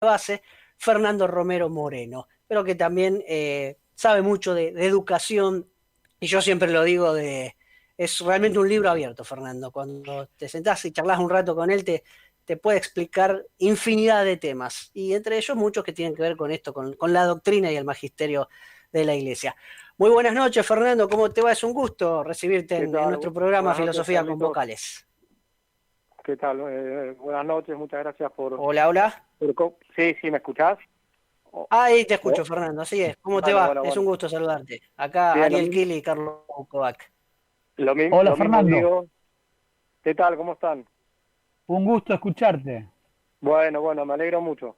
base, Fernando Romero Moreno, pero que también sabe mucho de educación, y yo siempre lo digo, es realmente un libro abierto, Fernando. Cuando te sentás y charlas un rato con él, te puede explicar infinidad de temas, y entre ellos muchos que tienen que ver con esto, con la doctrina y el magisterio de la Iglesia. Muy buenas noches, Fernando, ¿cómo te va? Es un gusto recibirte ¿Qué en tal? nuestro programa Buenas noches, Filosofía con Carlitos. Vocales. ¿Qué tal? Buenas noches, muchas gracias Hola, hola. Sí, sí, ¿me escuchás? Oh, Ahí te escucho, oh, Fernando, así es. ¿Cómo te bueno, va? bueno, Es un bueno. gusto saludarte. Acá Bien, Ariel Kili y Carlos Kovac. Hola lo mismo Fernando, digo. ¿Qué tal? ¿Cómo están? un gusto escucharte. Bueno, bueno, me alegro mucho.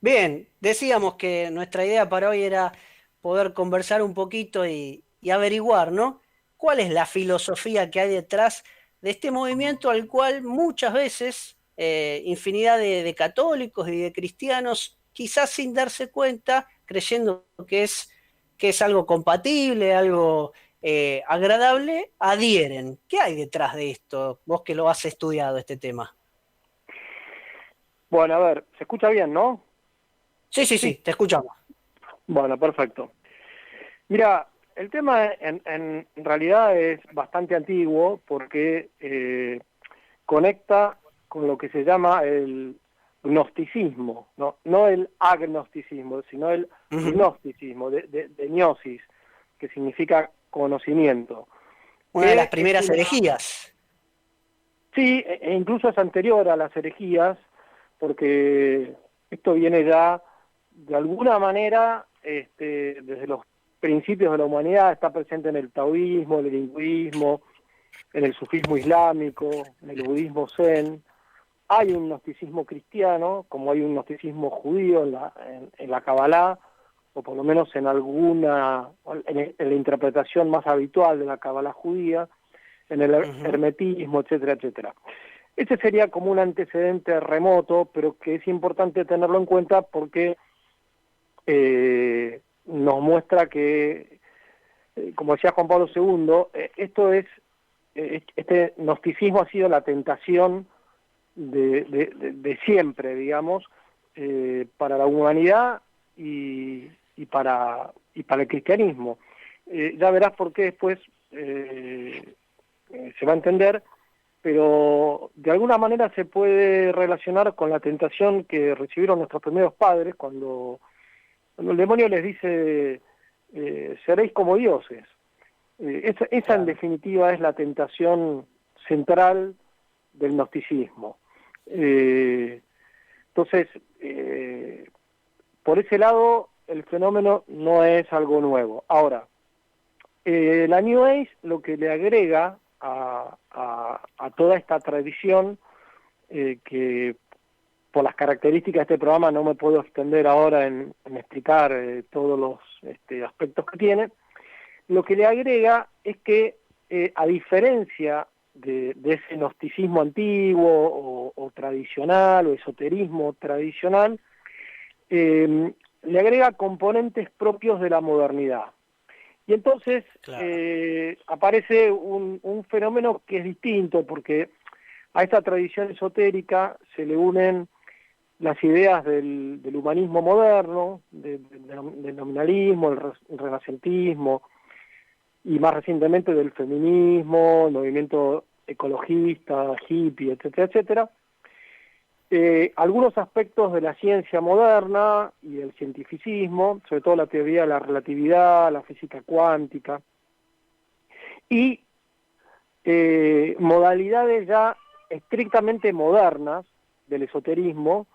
Bien, decíamos que nuestra idea para hoy era poder conversar un poquito y averiguar, ¿no? ¿Cuál es la filosofía que hay detrás de este movimiento al cual muchas veces infinidad de católicos y de cristianos, quizás sin darse cuenta, creyendo que es algo compatible, algo agradable, adhieren? ¿Qué hay detrás de esto? Vos que lo has estudiado este tema. Bueno, a ver, ¿se escucha bien, no? Sí, sí, Sí. sí, te escuchamos. Bueno, perfecto. Mira, el tema en realidad es bastante antiguo porque conecta con lo que se llama el gnosticismo, no, no el agnosticismo, sino el Ujú. gnosticismo, de gnosis, que significa conocimiento, Una de las que es primeras una... herejías. Sí, e incluso es anterior a las herejías, porque esto viene ya de alguna manera desde los principios de la humanidad, está presente en el taoísmo, en el hinduismo, en el sufismo islámico, en el budismo zen. Hay un gnosticismo cristiano, como hay un gnosticismo judío en la Kabbalah, o por lo menos en alguna, en la interpretación más habitual de la Kabbalah judía, en el Ujú. hermetismo, etcétera, etcétera. Ese sería como un antecedente remoto, pero que es importante tenerlo en cuenta porque nos muestra que, como decía Juan Pablo II, este gnosticismo ha sido la tentación de siempre, digamos, para la humanidad y para el cristianismo. Ya verás por qué después se va a entender, pero de alguna manera se puede relacionar con la tentación que recibieron nuestros primeros padres cuando el demonio les dice, seréis como dioses. Esa en Claro. definitiva es la tentación central del gnosticismo. Eh, entonces, por ese lado, el fenómeno no es algo nuevo. Ahora, la New Age lo que le agrega a toda esta tradición, que por las características de este programa no me puedo extender ahora en explicar todos los aspectos que tiene, lo que le agrega es que, a diferencia de ese gnosticismo antiguo o tradicional o esoterismo tradicional, le agrega componentes propios de la modernidad. Y entonces Claro. aparece un fenómeno que es distinto, porque a esta tradición esotérica se le unen las ideas del humanismo moderno, del nominalismo, el renacentismo, y más recientemente del feminismo, el movimiento ecologista, hippie, etcétera, etcétera. Algunos aspectos de la ciencia moderna y del cientificismo, sobre todo la teoría de la relatividad, la física cuántica, y modalidades ya estrictamente modernas del esoterismo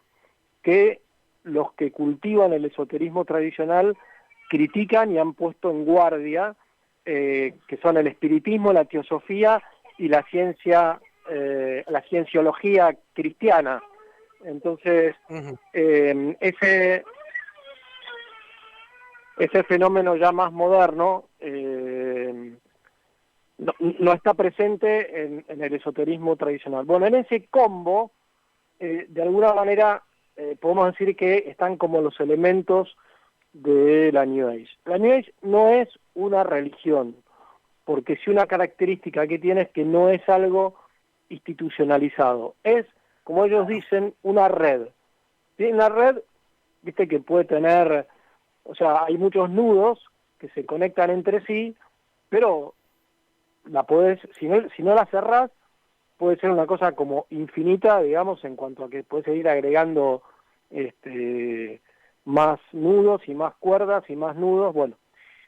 que los que cultivan el esoterismo tradicional critican y han puesto en guardia, que son el espiritismo, la teosofía y la cienciología cristiana. Entonces, Ujú. eh, ese, ese fenómeno ya más moderno no está presente en el esoterismo tradicional. Bueno, en ese combo, de alguna manera, podemos decir que están como los elementos de la New Age. La New Age no es una religión, porque si una característica que tiene es que no es algo institucionalizado, es, como ellos dicen, una red. ¿sí? Una red, viste que puede tener, o sea, hay muchos nudos que se conectan entre sí, pero la podés, si no la cerrás, puede ser una cosa como infinita, digamos, en cuanto a que puedes seguir agregando más nudos y más cuerdas y más nudos. Bueno,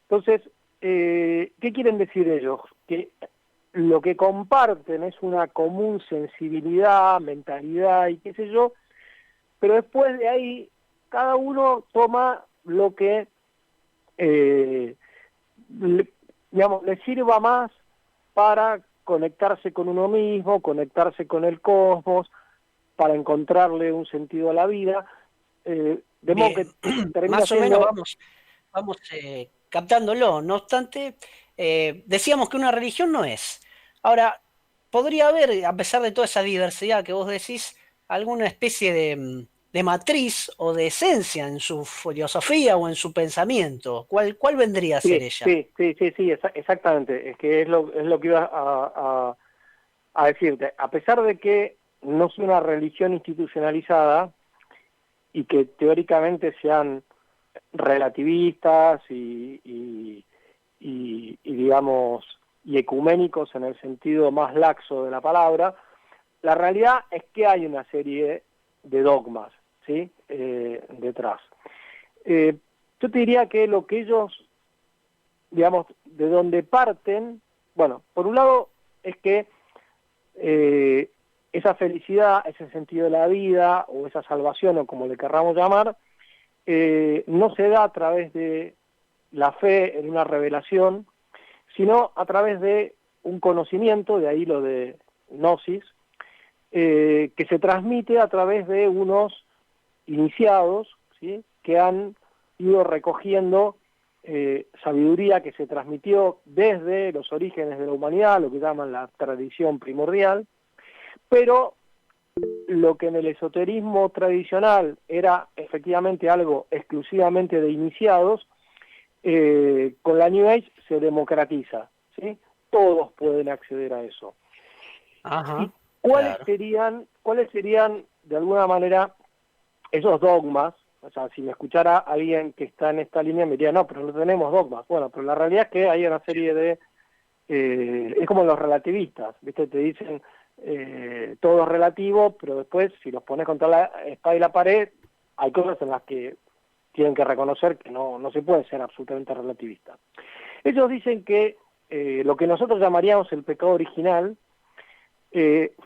entonces, ¿qué quieren decir ellos? Que lo que comparten es una común sensibilidad, mentalidad y qué sé yo, pero después de ahí cada uno toma lo que digamos, le sirva más para conectarse con uno mismo, conectarse con el cosmos, para encontrarle un sentido a la vida, de modo que termina Más o menos siendo... vamos captándolo. No obstante, decíamos que una religión no es. Ahora, podría haber, a pesar de toda esa diversidad que vos decís, alguna especie de matriz o de esencia en su filosofía o en su pensamiento. ¿Cuál vendría a ser Sí, ella? sí, sí, sí, sí, exactamente, es que es lo que iba a decirte. A pesar de que no es una religión institucionalizada y que teóricamente sean relativistas y digamos, y ecuménicos en el sentido más laxo de la palabra, la realidad es que hay una serie de dogmas, ¿sí? Detrás. Yo te diría que lo que ellos, digamos, de donde parten, bueno, por un lado es que esa felicidad, ese sentido de la vida, o esa salvación, o como le querramos llamar, no se da a través de la fe en una revelación, sino a través de un conocimiento, de ahí lo de gnosis, que se transmite a través de unos iniciados, ¿sí? Que han ido recogiendo sabiduría que se transmitió desde los orígenes de la humanidad, lo que llaman la tradición primordial, pero lo que en el esoterismo tradicional era efectivamente algo exclusivamente de iniciados, con la New Age se democratiza, ¿sí? Todos pueden acceder a eso. Ajá, ¿Y cuáles claro. serían de alguna manera esos dogmas? O sea, si me escuchara alguien que está en esta línea me diría, no, pero no tenemos dogmas. Bueno, pero la realidad es que hay una serie de... es como los relativistas, ¿viste? Te dicen todo es relativo, pero después si los pones contra la espada y la pared, hay cosas en las que tienen que reconocer que no se puede ser absolutamente relativista. Ellos dicen que lo que nosotros llamaríamos el pecado original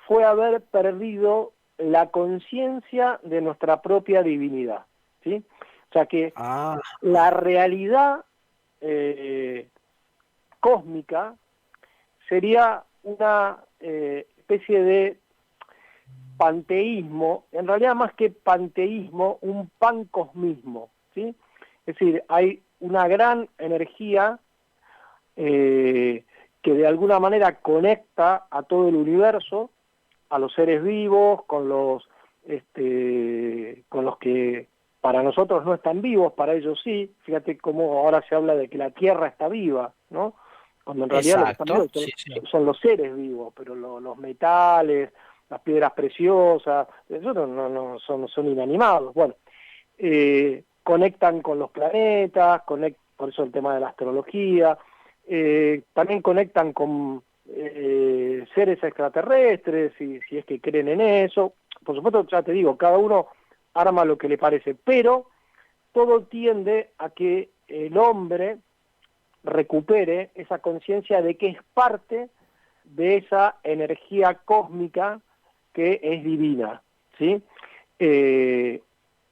fue haber perdido la conciencia de nuestra propia divinidad, ¿sí? O sea que Ah, la realidad cósmica sería una especie de panteísmo, en realidad más que panteísmo, un pancosmismo, ¿sí? Es decir, hay una gran energía que de alguna manera conecta a todo el universo, a los seres vivos, con los que para nosotros no están vivos, para ellos sí. Fíjate cómo ahora se habla de que la Tierra está viva, ¿no? Cuando en realidad lo que están exacto. vivos Sí, sí. son los seres vivos, pero los metales, las piedras preciosas, esos son inanimados. Bueno, conectan con los planetas, por eso el tema de la astrología, también conectan con seres extraterrestres, si es que creen en eso. Por supuesto, ya te digo, cada uno arma lo que le parece, pero todo tiende a que el hombre recupere esa conciencia de que es parte de esa energía cósmica que es divina, ¿sí?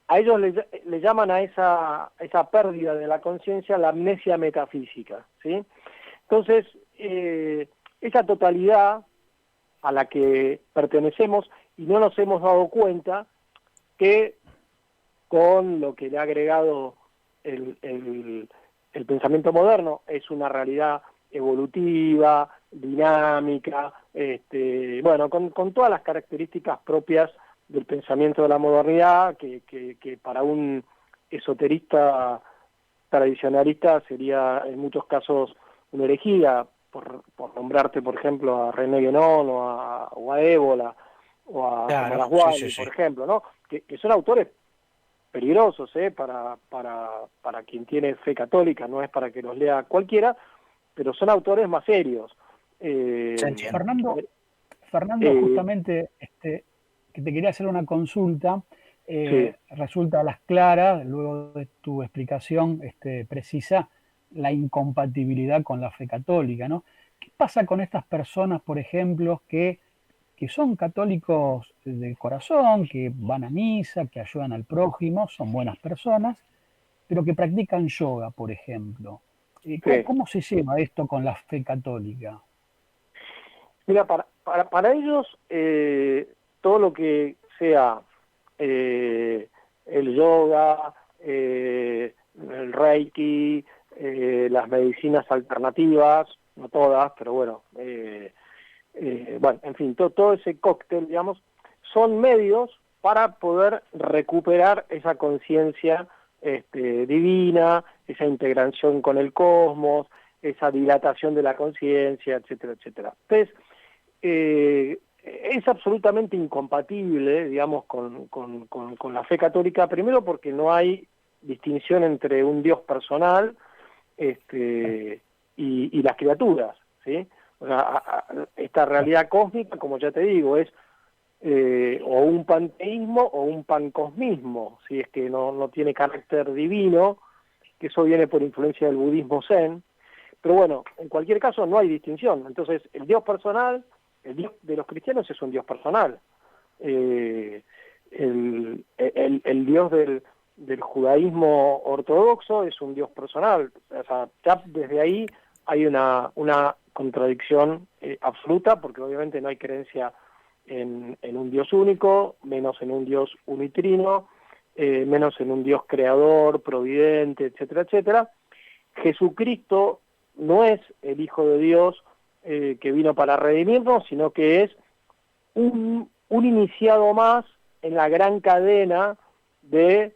A ellos le llaman a esa pérdida de la conciencia la amnesia metafísica, ¿sí? Entonces, esa totalidad a la que pertenecemos y no nos hemos dado cuenta que con lo que le ha agregado el pensamiento moderno es una realidad evolutiva, dinámica, bueno, con todas las características propias del pensamiento de la modernidad, que para un esoterista tradicionalista sería en muchos casos una herejía, por nombrarte, por ejemplo, a René Guénon o a Ébola o a Claro, Tomás sí, sí, Guali, sí. por ejemplo, ¿no? Que son autores peligrosos, para quien tiene fe católica, no es para que los lea cualquiera, pero son autores más serios. Fernando, justamente que te quería hacer una consulta. Sí. Resulta a las claras, luego de tu explicación precisa, la incompatibilidad con la fe católica, ¿no? ¿Qué pasa con estas personas, por ejemplo, que son católicos de corazón, que van a misa, que ayudan al prójimo, son buenas personas, pero que practican yoga, por ejemplo? Sí. ¿Cómo se lleva esto con la fe católica? Mira, para ellos, todo lo que sea el yoga, el reiki, las medicinas alternativas, no todas, pero bueno, en fin, todo ese cóctel, digamos, son medios para poder recuperar esa conciencia divina, esa integración con el cosmos, esa dilatación de la conciencia, etcétera, etcétera. Entonces, es absolutamente incompatible, digamos, con la fe católica, primero porque no hay distinción entre un Dios personal y las criaturas, ¿sí? O sea, esta realidad cósmica, como ya te digo, es o un panteísmo o un pancosmismo, si es que no tiene carácter divino, que eso viene por influencia del budismo zen, pero bueno, en cualquier caso no hay distinción. Entonces, el Dios personal, el Dios de los cristianos es un Dios personal. El Dios del judaísmo ortodoxo es un Dios personal. O sea, ya desde ahí hay una contradicción absoluta, porque obviamente no hay creencia en un Dios único, menos en un Dios unitrino, menos en un Dios creador, providente, etcétera, etcétera. Jesucristo no es el Hijo de Dios que vino para redimirnos, sino que es un iniciado más en la gran cadena de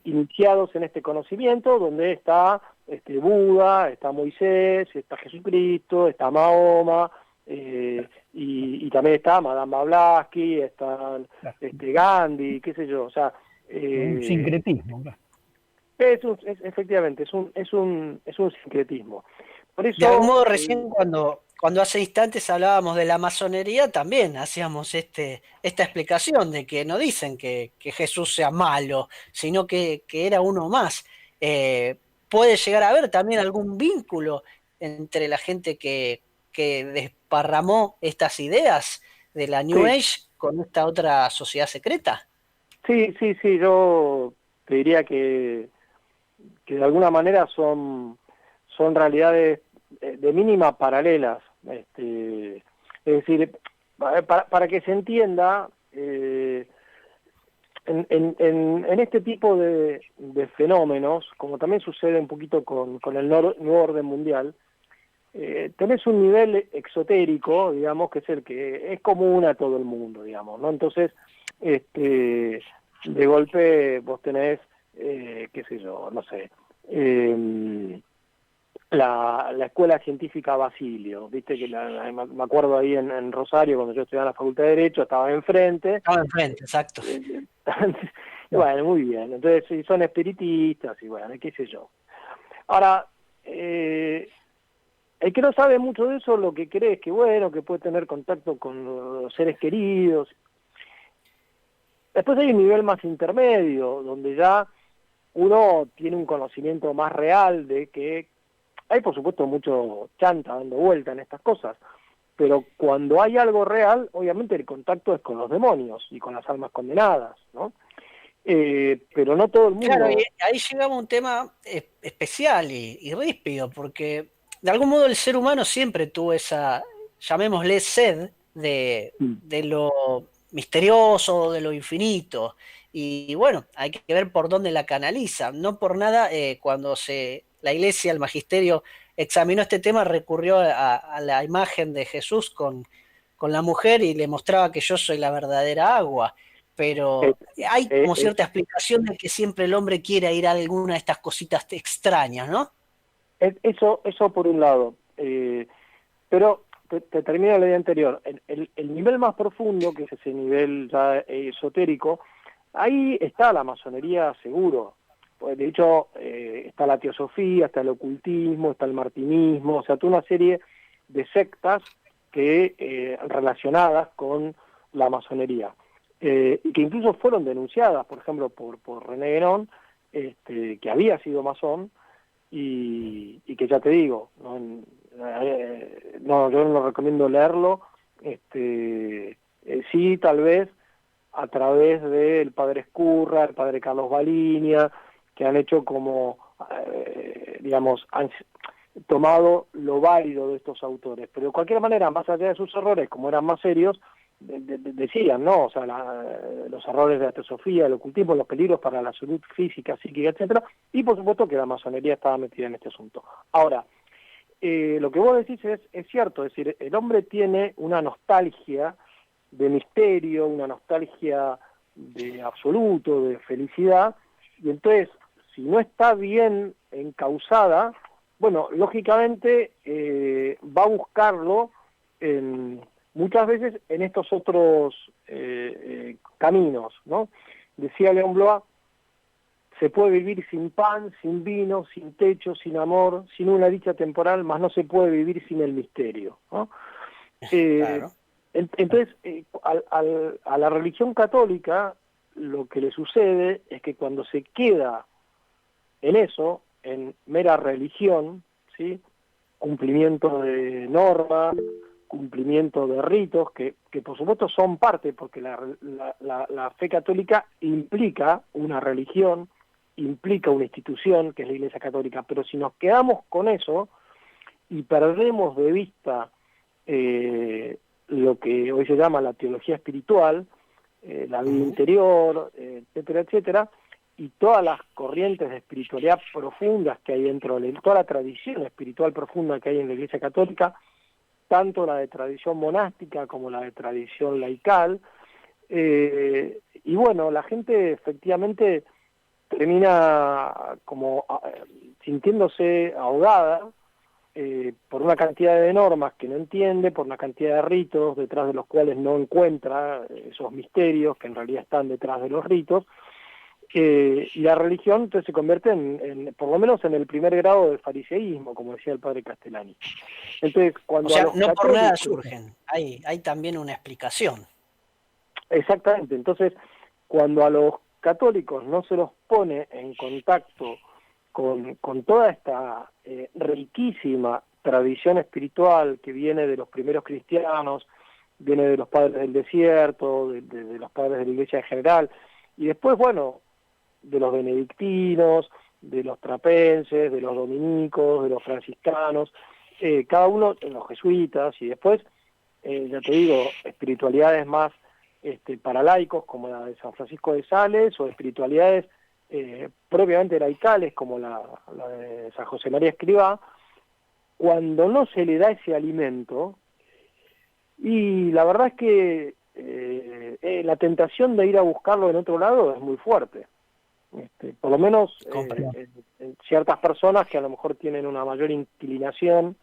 iniciados en este conocimiento, donde está Buda, está Moisés, está Jesucristo, está Mahoma, y también está Madame Blavatsky, están Gandhi, qué sé yo, o sea... un sincretismo, claro. Efectivamente, es un sincretismo. Por eso, de algún modo, recién cuando hace instantes hablábamos de la masonería, también hacíamos esta explicación de que no dicen que Jesús sea malo, sino que era uno más. Puede llegar a haber también algún vínculo entre la gente que desparramó estas ideas de la New Age con esta otra sociedad secreta. Sí, yo te diría que de alguna manera son realidades de mínima paralelas. Es decir, para que se entienda, en este tipo de fenómenos, como también sucede un poquito con el nuevo orden mundial, tenés un nivel exotérico, digamos, que es el que es común a todo el mundo, digamos, ¿no? Entonces, de golpe vos tenés, qué sé yo, no sé, la Escuela Científica Basilio, viste que me acuerdo ahí en Rosario, cuando yo estudiaba en la Facultad de Derecho, estaba enfrente. Estaba enfrente, exacto. Y bueno, muy bien, entonces si son espiritistas y bueno, qué sé yo. Ahora, el que no sabe mucho de eso, lo que cree es que bueno, que puede tener contacto con los seres queridos. Después hay un nivel más intermedio, donde ya uno tiene un conocimiento más real de que hay, por supuesto, mucho chanta dando vuelta en estas cosas, pero cuando hay algo real, obviamente el contacto es con los demonios y con las almas condenadas, ¿no? Pero no todo el mundo... Claro, y ahí llegamos a un tema especial y ríspido, porque de algún modo el ser humano siempre tuvo esa, llamémosle, sed de lo misterioso, de lo infinito. Y bueno, hay que ver por dónde la canaliza. No por nada, cuando la Iglesia, el Magisterio, examinó este tema, recurrió a la imagen de Jesús con la mujer y le mostraba que yo soy la verdadera agua. Pero hay como cierta explicación de que siempre el hombre quiere ir a alguna de estas cositas extrañas, ¿no? Eso por un lado. Pero te termino la idea anterior. El nivel más profundo, que es ese nivel ya esotérico, ahí está la masonería seguro. Pues de hecho, está la teosofía, está el ocultismo, está el martinismo, o sea, toda una serie de sectas que relacionadas con la masonería, y que incluso fueron denunciadas, por ejemplo, por René Guénon, que había sido masón, y que ya te digo, yo no recomiendo leerlo, sí, tal vez a través del padre Escurra, el padre Carlos Baliña, que han hecho como, digamos, han tomado lo válido de estos autores. Pero de cualquier manera, más allá de sus errores, como eran más serios, decían, ¿no? O sea, los errores de la teosofía, el ocultismo, los peligros para la salud física, psíquica, etcétera, y por supuesto que la masonería estaba metida en este asunto. Ahora, lo que vos decís es cierto, es decir, el hombre tiene una nostalgia de misterio, una nostalgia de absoluto, de felicidad, y entonces, si no está bien encausada, bueno, lógicamente va a buscarlo muchas veces en estos otros caminos, ¿no? Decía León Blois, se puede vivir sin pan, sin vino, sin techo, sin amor, sin una dicha temporal, mas no se puede vivir sin el misterio, ¿no? Claro. Entonces, a la religión católica lo que le sucede es que cuando se queda en eso, en mera religión, ¿sí? Cumplimiento de normas, cumplimiento de ritos, que por supuesto son parte, porque la fe católica implica una religión, implica una institución, que es la Iglesia Católica, pero si nos quedamos con eso y perdemos de vista lo que hoy se llama la teología espiritual, la vida interior, etcétera, etcétera, y todas las corrientes de espiritualidad profundas que hay dentro de toda la tradición espiritual profunda que hay en la Iglesia Católica, tanto la de tradición monástica como la de tradición laical, y bueno, la gente efectivamente termina como sintiéndose ahogada por una cantidad de normas que no entiende, por una cantidad de ritos detrás de los cuales no encuentra esos misterios que en realidad están detrás de los ritos, y la religión entonces se convierte por lo menos en el primer grado del fariseísmo, como decía el padre Castellani. Entonces, cuando o sea, a los no católicos, por nada surgen, hay también una explicación. exactamente, entonces cuando a los católicos no se los pone en contacto con toda esta riquísima tradición espiritual que viene de los primeros cristianos, viene de los padres del desierto, de los padres de la iglesia en general, y después, bueno, de los benedictinos, de los trapenses, de los dominicos, de los franciscanos, cada uno, de los jesuitas, y después, ya te digo, espiritualidades más para laicos, como la de San Francisco de Sales, o espiritualidades propiamente laicales, como la de San José María Escrivá, cuando no se le da ese alimento, y la verdad es que la tentación de ir a buscarlo en otro lado es muy fuerte. Por lo menos en ciertas personas que a lo mejor tienen una mayor inclinación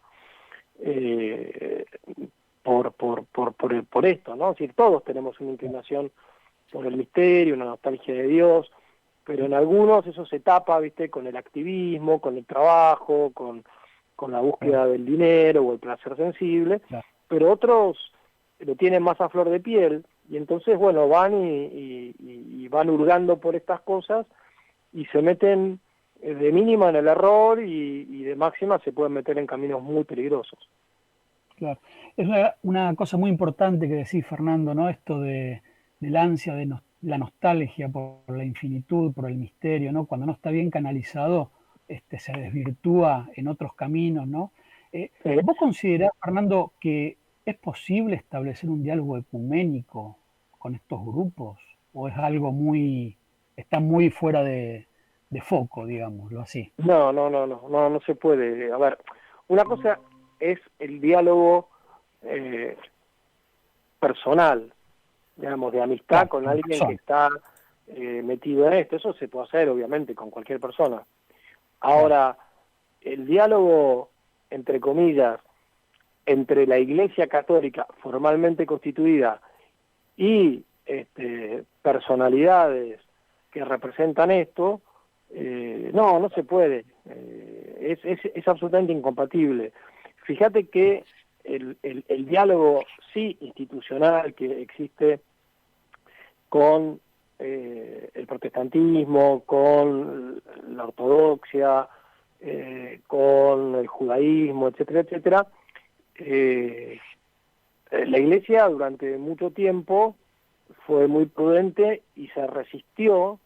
por esto, ¿no? Es decir, todos tenemos una inclinación por el misterio, una nostalgia de Dios, pero en algunos eso se tapa, ¿viste? Con el activismo, con el trabajo, con la búsqueda del dinero o el placer sensible, pero otros lo tienen más a flor de piel, y entonces, bueno, van y van hurgando por estas cosas y se meten de mínima en el error y de máxima se pueden meter en caminos muy peligrosos. Claro. Es una cosa muy importante que decís, Fernando, ¿no? Esto del ansia, la nostalgia por la infinitud, por el misterio, ¿no? Cuando no está bien canalizado, se desvirtúa en otros caminos, ¿no? ¿Vos considerás, Fernando, que es posible establecer un diálogo ecuménico con estos grupos? ¿O es algo está muy fuera de foco, digámoslo así? No se puede. A ver, una cosa es el diálogo personal, digamos, de amistad con alguien que está metido en esto. Eso se puede hacer, obviamente, con cualquier persona. Ahora, el diálogo, entre comillas, entre la Iglesia Católica formalmente constituida y personalidades que representan esto, no se puede. Es absolutamente incompatible. Fíjate que el diálogo sí institucional que existe con el protestantismo, con la ortodoxia, con el judaísmo, etcétera, etcétera, la Iglesia durante mucho tiempo fue muy prudente y se resistió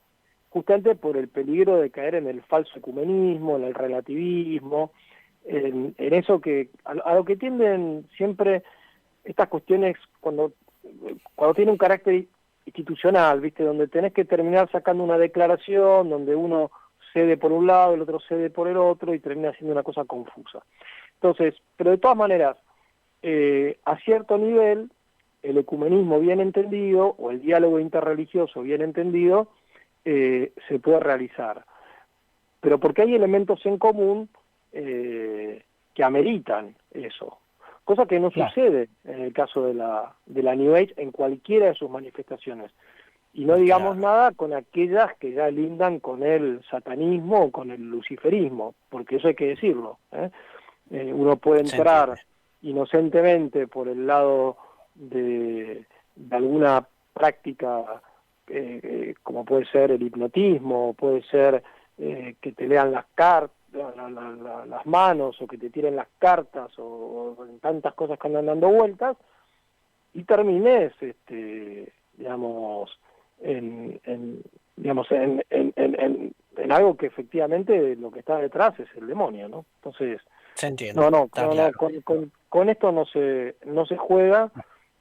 justamente por el peligro de caer en el falso ecumenismo, en el relativismo, en eso que a lo que tienden siempre estas cuestiones cuando tiene un carácter institucional, ¿viste? Donde tenés que terminar sacando una declaración, donde uno cede por un lado, el otro cede por el otro y termina siendo una cosa confusa. Entonces, pero de todas maneras, a cierto nivel, el ecumenismo bien entendido o el diálogo interreligioso bien entendido se puede realizar. Pero porque hay elementos en común que ameritan eso. Cosa que no sucede en el caso de la New Age en cualquiera de sus manifestaciones. Y no digamos nada con aquellas que ya lindan con el satanismo o con el luciferismo, porque eso hay que decirlo. Uno puede entrar inocentemente por el lado de alguna práctica como puede ser el hipnotismo, puede ser que te lean las cartas, las manos, o que te tiren las cartas, o tantas cosas que andan dando vueltas, y termines, digamos, en algo que efectivamente lo que está detrás es el demonio, ¿no? Entonces, se entiende. Con esto no se juega,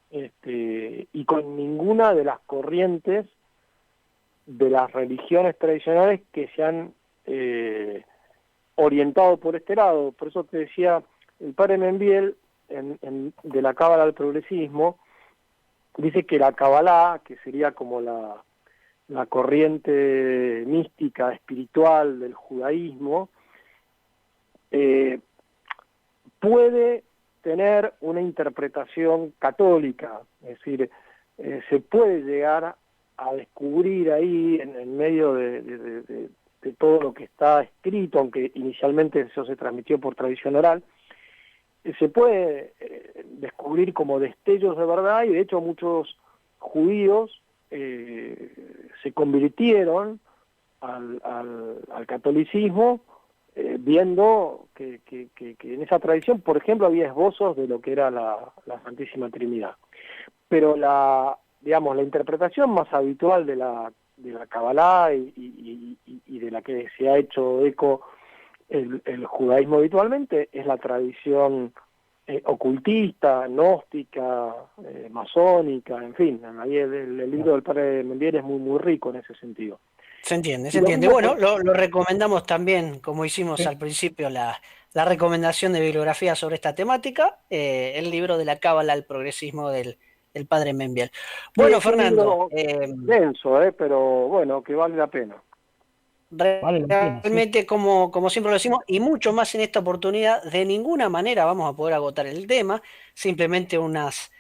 y con ninguna de las corrientes de las religiones tradicionales que se han orientado por este lado. Por eso te decía, el padre Membiel, de la Cábala al progresismo, dice que la Kabbalah, que sería como la corriente mística, espiritual del judaísmo, puede tener una interpretación católica, es decir, se puede llegar a descubrir ahí en medio de todo lo que está escrito, aunque inicialmente eso se transmitió por tradición oral, se puede descubrir como destellos de verdad, y de hecho muchos judíos se convirtieron al catolicismo viendo que en esa tradición, por ejemplo, había esbozos de lo que era la Santísima Trinidad. Pero la interpretación más habitual de la Kabbalah y de la que se ha hecho eco el judaísmo habitualmente es la tradición ocultista, gnóstica, masónica, en fin. Ahí el libro del padre Membiel es muy, muy rico en ese sentido. Se entiende. Bueno, lo recomendamos también, como hicimos al principio, la recomendación de bibliografía sobre esta temática, el libro de la Cábala al progresismo del padre Membiel. Bueno, Fernando. Denso, pero bueno, que vale la pena. Realmente, como siempre lo decimos, y mucho más en esta oportunidad, de ninguna manera vamos a poder agotar el tema, simplemente unas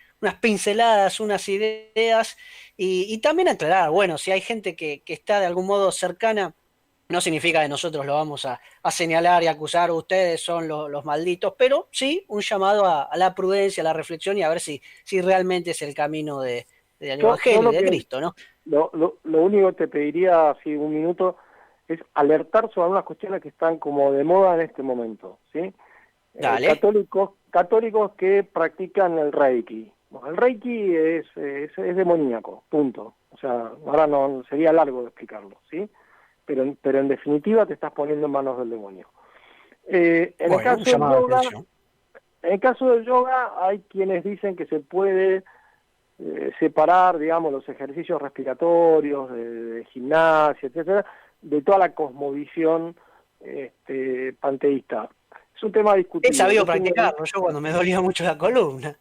pinceladas, unas ideas, y también aclarar, bueno, si hay gente que está de algún modo cercana, no significa que nosotros lo vamos a señalar y acusar, ustedes son los malditos, pero sí un llamado a la prudencia, a la reflexión, y a ver si realmente es el camino del Evangelio, de Cristo, ¿no? Lo único que te pediría, así un minuto, es alertar sobre algunas cuestiones que están como de moda en este momento, ¿sí? Católicos que practican el Reiki. Bueno, el Reiki es demoníaco, punto. O sea, ahora no sería largo de explicarlo, ¿sí? Pero en definitiva te estás poniendo en manos del demonio. En el caso del yoga hay quienes dicen que se puede separar, digamos, los ejercicios respiratorios, de gimnasia, etcétera, de toda la cosmovisión panteísta. Es un tema discutible. He sabido practicarlo yo cuando me dolía mucho la columna.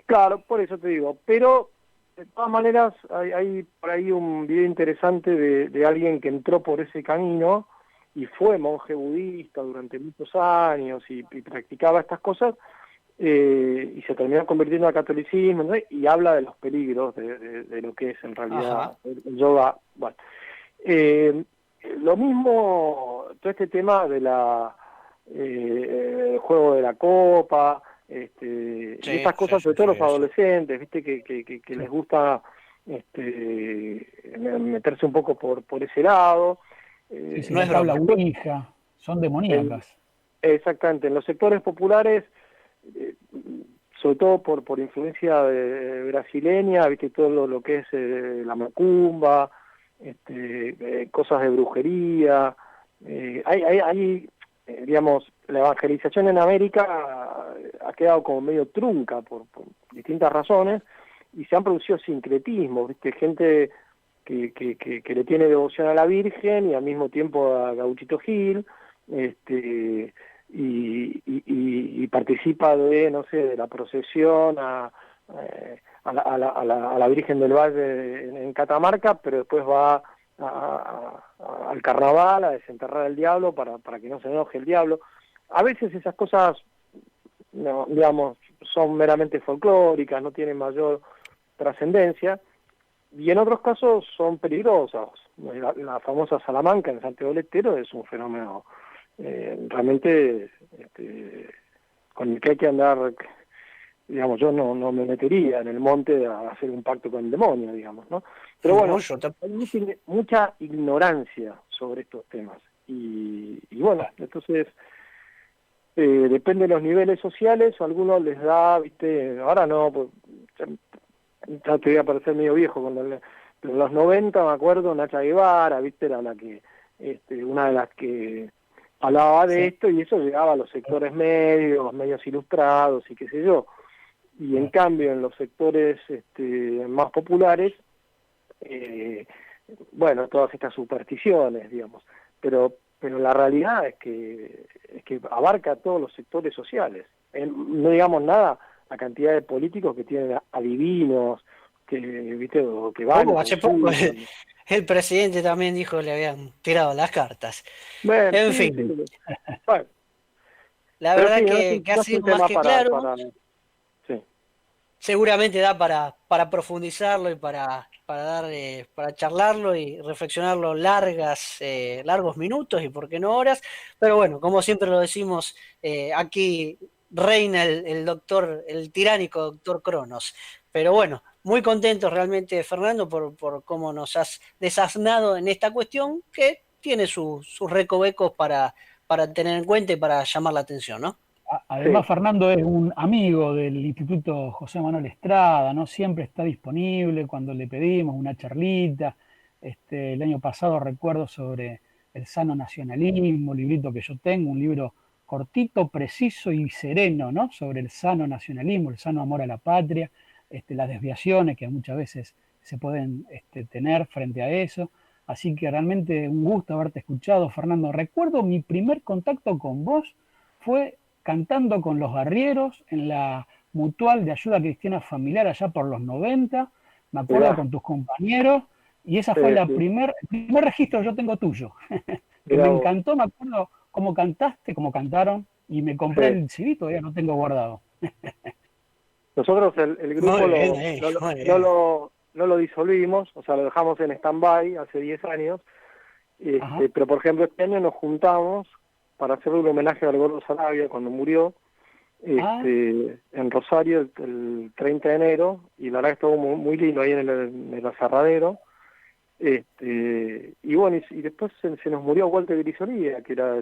Claro, por eso te digo. Pero, de todas maneras, hay por ahí un video interesante de alguien que entró por ese camino y fue monje budista durante muchos años y practicaba estas cosas, y se terminó convirtiendo al catolicismo, ¿no? Y habla de los peligros de lo que es en realidad el yoga. Bueno, lo mismo, todo este tema de el juego de la copa, y estas cosas, sobre todo los adolescentes, viste, que les gusta meterse un poco por ese lado. No es la ouija, son demoníacas. Exactamente, en los sectores populares, sobre todo por influencia brasileña, viste, todo lo que es la macumba, cosas de brujería, hay digamos, la evangelización en América ha quedado como medio trunca por distintas razones, y se han producido sincretismos, viste, gente que le tiene devoción a la Virgen y al mismo tiempo a Gauchito Gil, y participa no sé, de la procesión a la Virgen del Valle en Catamarca, pero después va al carnaval a desenterrar al diablo para que no se enoje el diablo. A veces esas cosas, no, digamos, son meramente folclóricas, no tienen mayor trascendencia, y en otros casos son peligrosas. La famosa Salamanca en Santiago del Estero es un fenómeno realmente con el que hay que andar, digamos, yo no me metería en el monte a hacer un pacto con el demonio, digamos, ¿no? Pero bueno, hay mucha ignorancia sobre estos temas, y bueno, entonces depende de los niveles sociales, a algunos les da, viste, ahora no, pues, ya te voy a parecer medio viejo, pero en los 90 me acuerdo, Nacha Guevara, viste, era la que, una de las que hablaba de esto, y eso llegaba a los sectores medios ilustrados y qué sé yo. Y en cambio en los sectores más populares, bueno, todas estas supersticiones, digamos, pero la realidad es que abarca a todos los sectores sociales. No digamos nada la cantidad de políticos que tienen adivinos, que, viste, o que van... hace poco el presidente también dijo que le habían tirado las cartas. Bueno, en sí, fin. Sí. Bueno. La verdad que ha sido más que claro. Sí. Seguramente da para profundizarlo y para charlarlo y reflexionarlo largos minutos y por qué no horas, pero bueno, como siempre lo decimos, aquí reina el tiránico doctor Cronos. Pero bueno, muy contentos realmente, Fernando, por cómo nos has desasnado en esta cuestión que tiene sus recovecos para tener en cuenta y para llamar la atención, ¿no? Además, sí. Fernando es un amigo del Instituto José Manuel Estrada, ¿no? Siempre está disponible cuando le pedimos una charlita. El año pasado recuerdo sobre el sano nacionalismo, un librito que yo tengo, un libro cortito, preciso y sereno, ¿no? Sobre el sano nacionalismo, el sano amor a la patria, las desviaciones que muchas veces se pueden tener frente a eso. Así que realmente un gusto haberte escuchado, Fernando. Recuerdo mi primer contacto con vos fue cantando con los arrieros en la Mutual de Ayuda Cristiana Familiar allá por los 90, me acuerdo con tus compañeros, y esa fue el primer registro que yo tengo tuyo, que me encantó, me acuerdo cómo cantaste, cómo cantaron, y me compré el CD, todavía no tengo guardado. Nosotros el grupo no lo disolvimos, o sea, lo dejamos en stand-by hace 10 años, pero por ejemplo este año nos juntamos para hacerle un homenaje al Gordo Sarabia cuando murió, en Rosario el 30 de enero, y la verdad que estuvo muy lindo ahí en el aserradero, y bueno, y después se nos murió Walter Grisolía, que era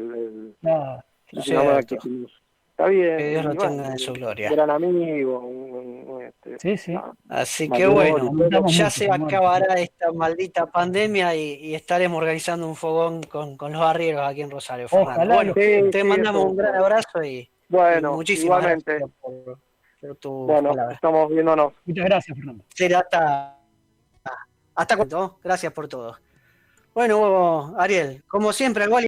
está bien, que Dios lo tenga en su gloria. Eran amigos, sí. Así que bueno, ya se acabará esta maldita pandemia y estaremos organizando un fogón con los arrieros aquí en Rosario, Fernando. Ojalá, bueno, te mandamos un gran abrazo y muchísimas igualmente. Gracias por tu palabra. Estamos viéndonos. Muchas gracias, Fernando. Será hasta cuándo. Gracias por todo. Bueno, Ariel, como siempre, igual